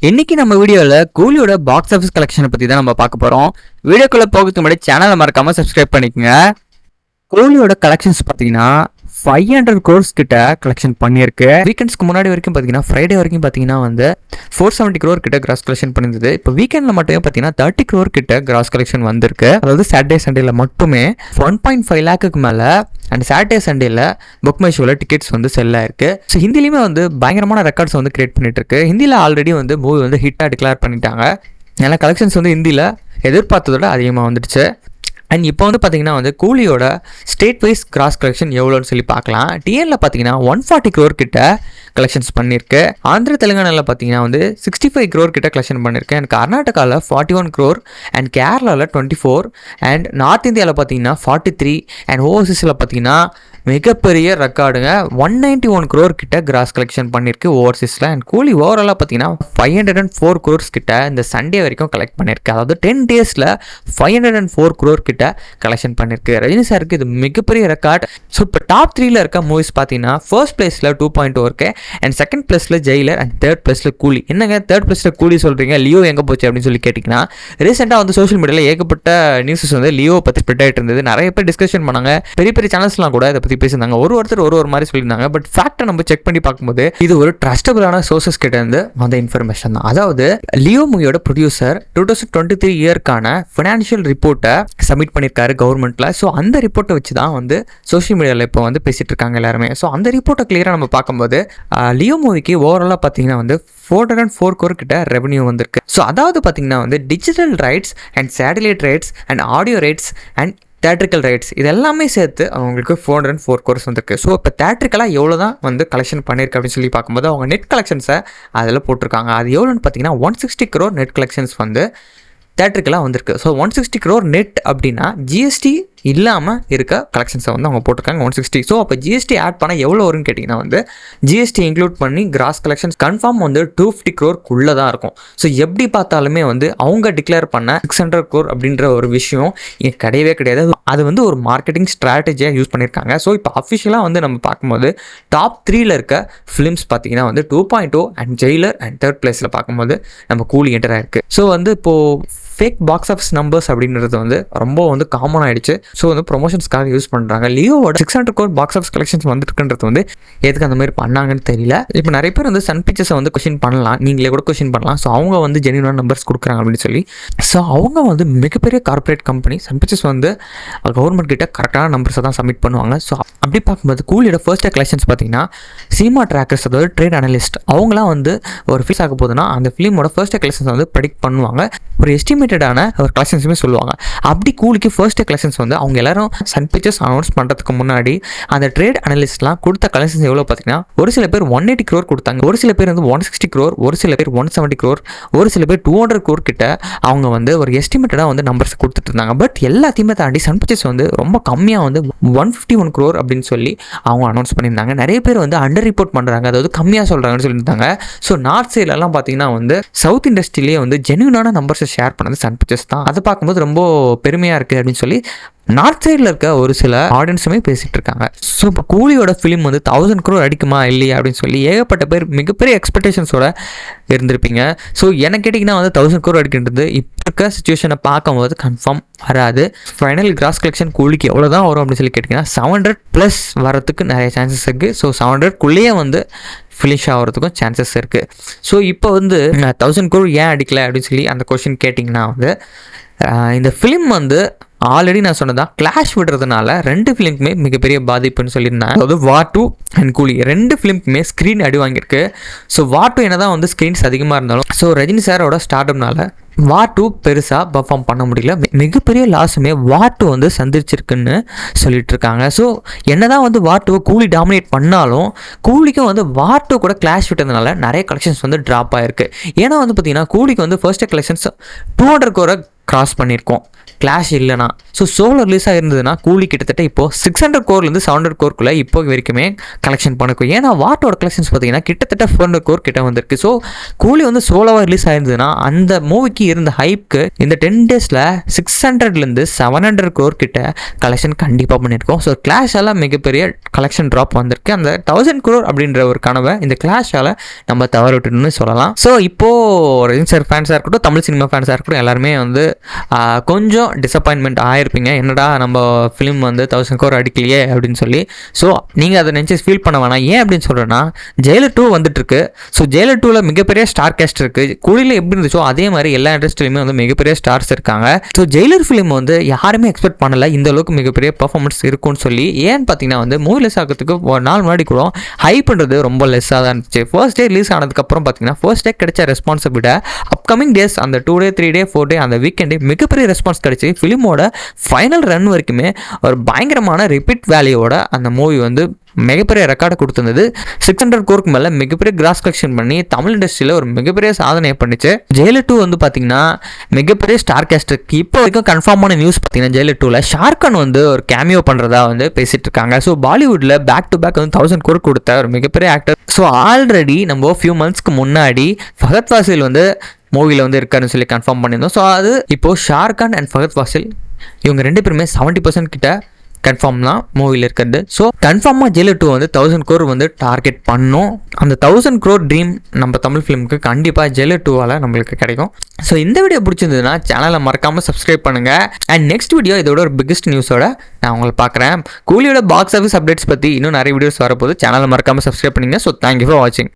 இன்னைக்கு நம்ம வீடியோவில் கூலியோட பாக்ஸ் ஆஃபீஸ் கலெக்ஷனை பற்றி தான் நம்ம பார்க்க போகிறோம். வீடியோக்குள்ளே போகிறதுக்கு முன்னாடி சேனலை மறக்காமல் சப்ஸ்கிரைப் பண்ணிக்கோங்க. கூலியோட கலெக்ஷன்ஸ் பார்த்தீங்கன்னா 500 crores கிட்ட கலெக்ஷன் பண்ணியிருக்கு. வீக்கெண்ட்ஸ்க்கு முன்னாடி வரைக்கும் பார்த்தீங்கன்னா ஃப்ரைடே வரைக்கும் பார்த்தீங்கன்னா வந்து 470 crore கிட்ட கிராஸ் கலெக்ஷன் பண்ணியிருந்தது. இப்போ வீக்கெண்டில் மட்டுமே பார்த்தீங்கன்னா 30 crore கிட்ட கிராஸ் கலெக்ஷன் வந்திருக்கு. அதாவது சாட்டர்டே சண்டேல மட்டுமே 1.5 lakhக்கு மேலே அண்ட் சாட்டர்டே சண்டேல புக் மை ஷோவில் டிக்கெட்ஸ் வந்து செல் ஆயிருக்கு. ஸோ ஹிந்திலையுமே வந்து பயங்கரமான ரெக்கார்ட்ஸ் வந்து கிரியேட் பண்ணிட்டு இருக்கு. ஹிந்தியில் ஆல்ரெடி வந்து மூவி வந்து ஹிட்டாக டிக்ளேர் பண்ணிட்டாங்க. ஏன்னா கலெக்ஷன்ஸ் வந்து ஹிந்தியில் எதிர்பார்த்ததோட அதிகமாக வந்துடுச்சு. அண்ட் இப்போ வந்து பார்த்தீங்கன்னா வந்து கூலியோட ஸ்டேட் வைஸ் கிராஸ் கலெக்ஷன் எவ்வளோன்னு சொல்லி பார்க்கலாம். டிஎனில் பார்த்தீங்கன்னா 140 crore கிட்ட கலெக்ஷன்ஸ் பண்ணியிருக்கு. ஆந்திர தெலுங்கானாவில் பார்த்தீங்கன்னா வந்து 65 crore கிட்ட கலெக்ஷன் பண்ணியிருக்கு. அண்ட் கர்நாடகாவில் 41 crore அண்ட் கேரளாவில் 24 அண்ட் நார்த் இந்தியாவில் பார்த்தீங்கன்னா 43 அண்ட் ஓவர்சீஸில் பார்த்தீங்கன்னா மிகப்பெரிய ரெக்கார்டுங்க 191 crore கிட்ட கிராஸ் கலெக்ஷன் பண்ணியிருக்கு ஓவர்சீஸில். அண்ட் கூலி ஓவராலாக பார்த்தீங்கன்னா 504 crores கிட்ட இந்த சண்டே வரைக்கும் கலெக்ட் பண்ணியிருக்கு. அதாவது 10 daysல 504 crore கிட்ட கலெக்ஷன் பண்ணியிருக்கு. ரஜினி சாருக்கு இது மிகப்பெரிய ரெக்கார்ட். ஸோ இப்போ டாப் 3ல இருக்க மூவிஸ் பார்த்தீங்கன்னா ஃபர்ஸ்ட் பிளேஸில் 2.0 இருக்கு அண்ட் செகண்ட் பிளேஸில் ஜெயிலர் அண்ட் தேர்ட் பிளேஸில் கூலி. என்னங்க தேர்ட் பிளேஸில் கூலி சொல்கிறீங்க, லியோ எங்கே போச்சு அப்படின்னு சொல்லி கேட்டிங்கன்னா, ரீசெண்டாக வந்து சோஷியல் மீடியாவில் ஏகப்பட்ட நியூஸஸ் வந்து லியோ பற்றி ஸ்ப்ரெட் ஆகிட்டு இருந்தது. நிறைய பேர் டிஸ்கஷன் பண்ணாங்க. பெரிய பெரிய சேனல்ஸ்லாம் கூட இதை பற்றி பேசியிருந்தாங்க. ஒருத்தர் ஒரு மாதிரி சொல்லியிருந்தாங்க. பட் ஃபேக்டை நம்ம செக் பண்ணி பார்க்கும்போது இது ஒரு ட்ரஸ்டபிளான சோர்சஸ் கிட்ட இருந்து வந்த இன்ஃபர்மேஷன் தான். அதாவது லியோ மூவியோட ப்ரொடியூசர் 2023 இயர்க்கான ஃபினான்ஷியல் ரிப்போர்ட்டை சப்மிட் பண்ணியிருக்காரு கவர்மெண்ட்ல. ஸோ அந்த ரிப்போர்ட்டை வச்சு தான் வந்து சோஷியல் மீடியாவில் இப்போ வந்து பேசிட்டு இருக்காங்க எல்லாருமே. ஸோ அந்த ரிப்போர்ட்டை கிளியராக நம்ம பார்க்கும்போது லியோ மூவிக்கு ஓவராலாக பார்த்தீங்கன்னா வந்து 404 crore கிட்ட ரெவன்யூ வந்திருக்கு. ஸோ அதாவது பார்த்தீங்கன்னா வந்து digital rights and satellite rights and audio rights and theatrical rights இது எல்லாமே சேர்த்து அவங்களுக்கு 404 crores வந்திருக்கு. ஸோ இப்போ தேட்ரிக்கலாக எவ்வளோ தான் வந்து கலெக்ஷன் பண்ணியிருக்கு அப்படின்னு சொல்லி பார்க்கும்போது அவங்க நெட் கலெக்ஷன்ஸை அதில் போட்டிருக்காங்க. அது எவ்வளோன்னு பார்த்தீங்கன்னா 160 crore நெட் கலெக்ஷன்ஸ் வந்து தேட்ரிக்கலாக வந்திருக்கு. ஸோ 160 crore நெட் அப்படின்னா ஜிஎஸ்டி இல்லாமல் இருக்க கலெக்ஷன்ஸை வந்து அவங்க போட்டிருக்காங்க 160. ஸோ அப்போ ஜிஎஸ்டி ஆட் பண்ணால் எவ்வளோ வரும்னு கேட்டிங்கன்னா வந்து ஜிஎஸ்டி இன்க்ளூட் பண்ணி கிராஸ் கலெக்ஷன்ஸ் கன்ஃபார்ம் வந்து 250 crore தான் இருக்கும். ஸோ எப்படி பார்த்தாலுமே வந்து அவங்க டிக்ளேர் பண்ண 600 crore அப்படின்ற ஒரு விஷயம் கிடையவே கிடையாது. அது வந்து ஒரு மார்க்கெட்டிங் ஸ்ட்ராட்டஜியாக யூஸ் பண்ணியிருக்காங்க. ஸோ இப்போ அஃபிஷியலாக வந்து நம்ம பார்க்கும்போது டாப் 3ல இருக்க ஃபிலிம்ஸ் பார்த்தீங்கன்னா வந்து 2.0 அண்ட் ஜெயிலர் அண்ட் தேர்ட் பிளேஸில் பார்க்கும்போது நம்ம கூலி என்டர் ஆயிருக்கு. ஸோ வந்து இப்போது ஃபேக் பாக்ஸ் ஆஃபீஸ் நம்பர்ஸ் அப்படின்றது வந்து ரொம்ப வந்து காமன் ஆகிடுச்சு. ஸோ வந்து ப்ரொமோஷன்ஸ்க்காக யூஸ் பண்ணுறாங்க. லியோவோட 600 crore பாக்ஸ் ஆஃபீஸ் கலெக்ஷன்ஸ் வந்துருக்குன்றது வந்து எதுக்கு அந்த மாதிரி பண்ணாங்கன்னு தெரியல. இப்போ நிறைய பேர் வந்து சன் பிக்சர்ஸை வந்து கொஸ்டின் பண்ணலாம், நீங்களே கூட கொஸ்டின் பண்ணலாம். ஸோ அவங்க வந்து ஜென்யூனான நம்பர்ஸ் கொடுக்குறாங்க அப்படின்னு சொல்லி. ஸோ அவங்க வந்து மிகப்பெரிய கார்பரேட் கம்பெனி. சன் பிக்சர்ஸ் வந்து கவர்மெண்ட் கிட்ட கரெக்டான நம்பர்ஸை தான் சப்மிட் பண்ணுவாங்க. ஸோ அப்படி பார்க்கும்போது கூலியோட ஃபர்ஸ்ட் கலெக்ஷன்ஸ் பார்த்தீங்கன்னா சினிமா ட்ராக்கர்ஸ், அதாவது ட்ரேட் அனலிஸ்ட், அவங்களாம் வந்து ஒரு ஃபீஸ் ஆக போகுதுன்னா அந்த ஃபிலிமோட ஃபர்ஸ்ட் கலெக்ஷன்ஸ் வந்து ப்ரெடிக்ட் பண்ணுவாங்க. ஒரு எஸ்டிமேட்டடான ஒரு கலெக்ஷன்ஸுமே சொல்லுவாங்க. அப்படி கூலிக்கு ஃபர்ஸ்ட் கலெக்ஷன்ஸ் வந்து அவங்க எல்லாரும் சன் பிக்சர்ஸ் அனௌன்ஸ் பண்ணுறதுக்கு முன்னாடி அந்த ட்ரேட் அனலிஸ்ட்லாம் கொடுத்த கலெக்ஷன்ஸ் எவ்வளோ பார்த்தீங்கன்னா ஒரு சில பேர் 180 crore கொடுத்தாங்க, ஒரு சில பேர் வந்து 160 crore, ஒரு சில பேர் 170 crore, ஒரு சில பேர் 200 crore கிட்ட அவங்க வந்து ஒரு எஸ்டிமேட்டடாக வந்து நம்பர்ஸ் கொடுத்துட்டு இருந்தாங்க. பட் எல்லாத்தையுமே தாண்டி சன் பிக்சர்ஸ் வந்து ரொம்ப கம்மியாக வந்து 151 crore அப்படின்னு சொல்லி அவங்க அனௌன்ஸ் பண்ணியிருந்தாங்க. நிறைய பேர் வந்து அண்டர் ரிப்போர்ட் பண்ணுறாங்க, அதாவது கம்மியாக சொல்கிறாங்கன்னு சொல்லியிருந்தாங்க. ஸோ நார்த் சைட்லலாம் பார்த்தீங்கன்னா வந்து சவுத் இண்டஸ்ட்ரியிலேயே வந்து ஜென்யூனான நம்பர்ஸை ஷேர் பண்ணது சன் பிக்சர்ஸ் தான். அதை பார்க்கும்போது ரொம்ப பெருமையாக இருக்குது அப்படின்னு சொல்லி நார்த் சைடில் இருக்க ஒரு சில ஆடியன்ஸுமே பேசிகிட்டு இருக்காங்க. ஸோ இப்போ கூலியோட ஃபிலிம் வந்து 1000 crore அடிக்குமா இல்லையா அப்படின்னு சொல்லி ஏகப்பட்ட பேர் மிகப்பெரிய எக்ஸ்பெக்டேஷன்ஸோட இருந்திருப்பீங்க. ஸோ எனக்கு கேட்டிங்கன்னா வந்து 1000 crore அடிக்கின்றது இப்போ இருக்க சுச்சுவேஷனை பார்க்கும்போது கன்ஃபார்ம் வராது. ஃபைனல் கிராஸ் கலெக்ஷன் கூலிக்கு எவ்வளோ தான் வரும் அப்படின்னு சொல்லி கேட்டிங்கன்னா 700+ வரத்துக்கு நிறைய சான்சஸ் இருக்குது. ஸோ 700க்குள்ளேயே வந்து ஃபினிஷ் ஆகிறதுக்கும் சான்சஸ் இருக்குது. ஸோ இப்போ வந்து 1000 crore ஏன் அடிக்கலை அப்படின்னு சொல்லி அந்த கொஷின் கேட்டிங்கன்னா வந்து இந்த ஃபிலிம் வந்து ஆல்ரெடி நான் சொன்னதான் கிளாஷ் விடுறதுனால 2 ஃபிலிமுக்குமே மிகப்பெரிய பாதிப்புன்னு சொல்லியிருந்தேன். அதாவது வார் 2 அண்ட் கூலி 2 ஃபிலிமுக்குமே ஸ்க்ரீன் அடி வாங்கியிருக்கு. ஸோ வார் 2 என்ன தான் வந்து ஸ்க்ரீன்ஸ் அதிகமாக இருந்தாலும் ஸோ ரஜினி சாரோட ஸ்டார்டப்னால வார் 2 பெருசாக பர்ஃபார்ம் பண்ண முடியல. மிகப்பெரிய லாஸுமே வார் 2 வந்து சந்திச்சிருக்குன்னு சொல்லிட்டு இருக்காங்க. ஸோ என்னதான் வந்து வார் 2 கூலி டாமினேட் பண்ணாலும் கூலிக்கும் வந்து வார் 2 கூட கிளாஷ் விட்டதுனால நிறைய கலெக்ஷன்ஸ் வந்து ட்ராப் ஆயிருக்கு. ஏன்னா வந்து பார்த்தீங்கன்னா கூலிக்கு வந்து ஃபர்ஸ்ட் கலெக்ஷன்ஸ் 200 crore கிராஸ் பண்ணியிருக்கோம் கிளாஷ் இல்லைனா. ஸோ சோலோ ரிலீஸ் ஆகிருந்ததுன்னா கூலி கிட்டத்தட்ட இப்போது 600 கோர்லேருந்து 700 கோர்க்குள்ளே இப்போ வரைக்குமே கலெக்ஷன் பண்ணிக்கும். ஏன்னா வாட்டோட கலெக்ஷன்ஸ் பார்த்தீங்கன்னா கிட்டத்தட்ட 400 கோர் கிட்ட வந்திருக்கு. ஸோ கூலி வந்து சோலோவாக ரிலீஸ் ஆயிருந்ததுன்னா அந்த மூவிக்கு இருந்த ஹைப்க்கு இந்த 10 டேஸில் 600லேருந்து 700 கோர் கிட்ட கலெக்ஷன் கண்டிப்பாக பண்ணியிருக்கோம். ஸோ கிளாஷால் மிகப்பெரிய கலெக்ஷன் ட்ராப் வந்திருக்கு. அந்த 1000 கோர் அப்படின்ற ஒரு கனவை இந்த கிளாஷால் நம்ம தவற விட்டுன்னு சொல்லலாம். ஸோ இப்போது ரஜினி சார் ஃபேன்ஸாக இருக்கட்டும், தமிழ் சினிமா ஃபேன்ஸாக இருக்கட்டும், எல்லாருமே வந்து கொஞ்சம் டிசப்பாயின்மெண்ட் ஆகிருப்பீங்க. என்னடா நம்ம ஃபிலிம் வந்து 1000 கோர் அடிக்கலையே அப்படின்னு சொல்லி. ஸோ நீங்கள் அதை நினச்சி ஃபீல் பண்ண வேணாம். ஏன் அப்படின்னு சொல்கிறேன்னா ஜெயிலர் 2 வந்துட்டுருக்கு. ஸோ ஜெயிலர் 2ல் மிகப்பெரிய ஸ்டார் கேஸ்ட் இருக்குது. கூலியில் எப்படி இருந்துச்சோ அதே மாதிரி எல்லா இண்டஸ்ட்ரியிலுமே வந்து மிகப்பெரிய ஸ்டார்ஸ் இருக்காங்க. ஸோ ஜெயிலர் ஃபிலிம் வந்து யாருமே எக்ஸ்பெக்ட் பண்ணலை இந்த அளவுக்கு மிகப்பெரிய பர்ஃபார்மன்ஸ் இருக்கும்னு சொல்லி. ஏன்னு பார்த்தீங்கன்னா வந்து மூவி ரிலீஸ் ஆகிறதுக்கு ஒரு நாள் முன்னாடி கூட ஹைப்ன்றது ரொம்ப லெஸ்ஸாக தான் இருந்துச்சு. ஃபர்ஸ்ட் டே ரிலீஸ் ஆனதுக்கப்புறம் பார்த்தீங்கன்னா ஃபர்ஸ்ட் டே கிடைச்ச ரெஸ்பான்ஸை விட அப்கமிங் டேஸ் அந்த 2 டே 3 டே 4 டே அந்த வீக்கெண்டே மிகப்பெரிய ரெஸ்பான்ஸ் கிடைச்சி ஃபிலிமோட ஃபைனல் ரன் வரைக்குமே ஒரு பயங்கரமான ரிப்பீட் வேல்யூவோட அந்த மூவி வந்து மிகப்பெரிய ரெக்கார்டை கொடுத்துருந்தது. 600 கோருக்கு மேலே மிகப்பெரிய கிராஸ் கலெக்ஷன் பண்ணி தமிழ் இண்டஸ்ட்ரியில் ஒரு மிகப்பெரிய சாதனையை பண்ணிச்சு. ஜெயிலர் 2 வந்து பார்த்தீங்கன்னா மிகப்பெரிய ஸ்டார் கேஸ்டருக்கு இப்போ வரைக்கும் கன்ஃபார்மான நியூஸ் பார்த்தீங்கன்னா ஜெயிலர் 2ல் ஷாருக்கான் வந்து ஒரு கேமியோ பண்ணுறதா வந்து பேசிட்டு இருக்காங்க. ஸோ பாலிவுட்டில் பேக் டு பேக் வந்து 1000 கோர் கொடுத்த ஒரு மிகப்பெரிய ஆக்டர். ஸோ ஆல்ரெடி நம்ம ஃபியூ மந்த்ஸ்க்கு முன்னாடி ஃபஹத் ஃபாசில் வந்து மூவியில் வந்து இருக்காருன்னு சொல்லி கன்ஃபார்ம் பண்ணியிருந்தோம். ஸோ அது இப்போது ஷாருக்கான் அண்ட் ஃபஹத் ஃபாசில் இவங்க 2 பேருமே 70% கிட்ட கன்ஃபார்ம் தான் மூவியில் இருக்கிறது. ஸோ கன்ஃபார்மாக ஜெயிலர் 2 வந்து 1000 கோர் வந்து டார்கெட் பண்ணும். அந்த 1000 கோர் ட்ரீம் நம்ம தமிழ் ஃபிலிமுக்கு கண்டிப்பாக ஜெயிலர் 2வால் நம்மளுக்கு கிடைக்கும். ஸோ இந்த வீடியோ பிடிச்சிருந்ததுன்னா சேனலை மறக்காமல் சப்ஸ்கிரைப் பண்ணுங்கள். அண்ட் நெக்ஸ்ட் வீடியோ இதோட ஒரு பிக்கஸ்ட் நியூஸோட நான் உங்களை பார்க்குறேன். கூலியோட பாக்ஸ் ஆஃபீஸ் அப்டேட்ஸ் பற்றி இன்னும் நிறைய வீடியோஸ் வரப்போது. சேனலை மறக்காமல் சப்ஸ்கிரைப் பண்ணுங்கள். ஸோ தேங்க்யூ ஃபார் வாட்சிங்.